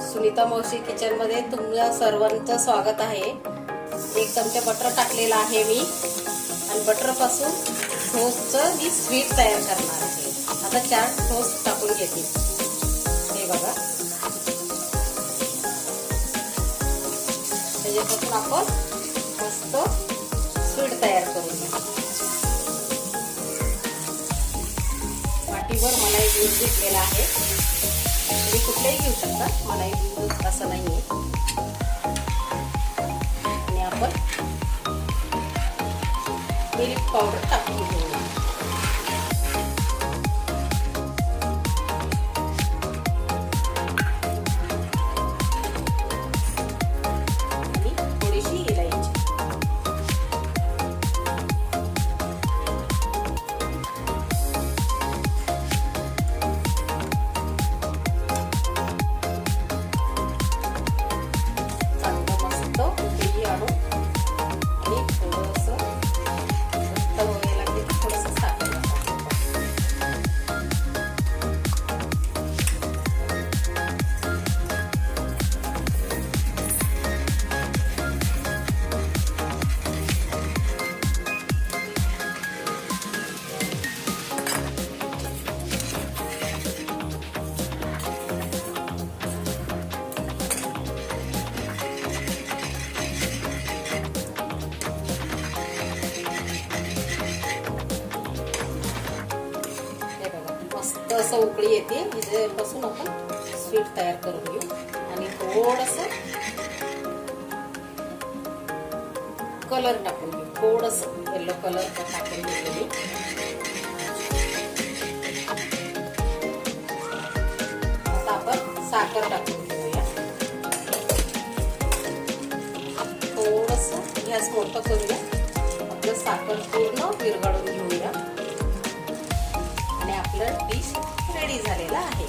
सुनीता मावशी किचन मध्ये तुमच्या सर्वांचं स्वागत आहे। 1 चमचा बटर टाकलेला आहे मी आणि बटर पासून टोस्टचं मी स्वीट तयार करणार आहे। आता 4 टोस्ट टाकून घेते। हे बघा, त्याच्यापासून आपण मस्त स्वीट तयार करून घेऊ। वाटीवर मलाई दूध घेतलेला आहे, तुम्ही कुठलेही घेऊ शकता, मलाई दूध असं नाहीये। आणि आपण मिल्क पावडर टाकून घेऊया। आणि थोडीशी इलायची। मस्त असं उकळी येते, याच्यापासून आपण स्वीट तयार करून घेऊ। आणि थोडंसं कलर टाकून घेऊ, थोडंसं येलो कलर टाकून घेऊ मी। आता आपण साखर टाकून घेऊया। थोडंसं गॅस मोठं करूया, आपलं साखर पूर्ण विरघळून घेऊया। आणि आपलं डिश रेडी झालेला आहे।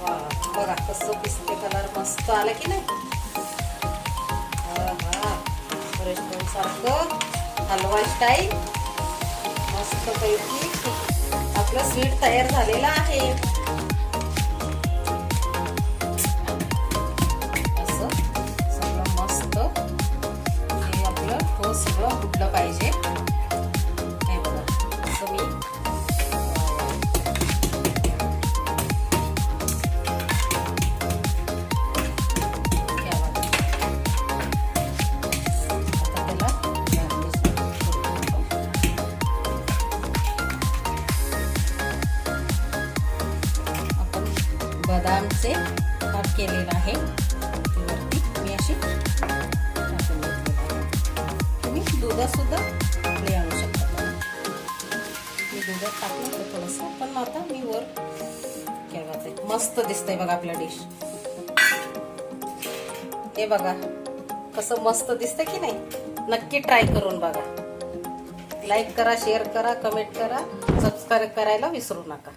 वा, बघा कसं पिस्ते कलर मस्त आला की नाही। रेस्टॉरंट सारखं हलवा स्टाईल मस्त पैकी आपलं स्वीट तयार झालेलं आहे। असं सगळं मस्त हे आपलं टोस्ट सगळं फुटलं पाहिजे। हे बघा असं मी बदामचे काप केलेला आहे, वरती मी अशी टाकून घेतलेली आहे। तुम्ही दुधात सुद्धा उकळी आणू शकता। मी दुधात टाकलं तर थोडंसं, पण आता मी वर ठेवते। मस्त दिसतंय बघा आपला डिश। हे बघा कसं मस्त दिसतंय की नाही। नक्की ट्राय करून बघा। लाईक करा, शेअर करा, कमेंट करा, सबस्क्राईब करायला विसरू नका।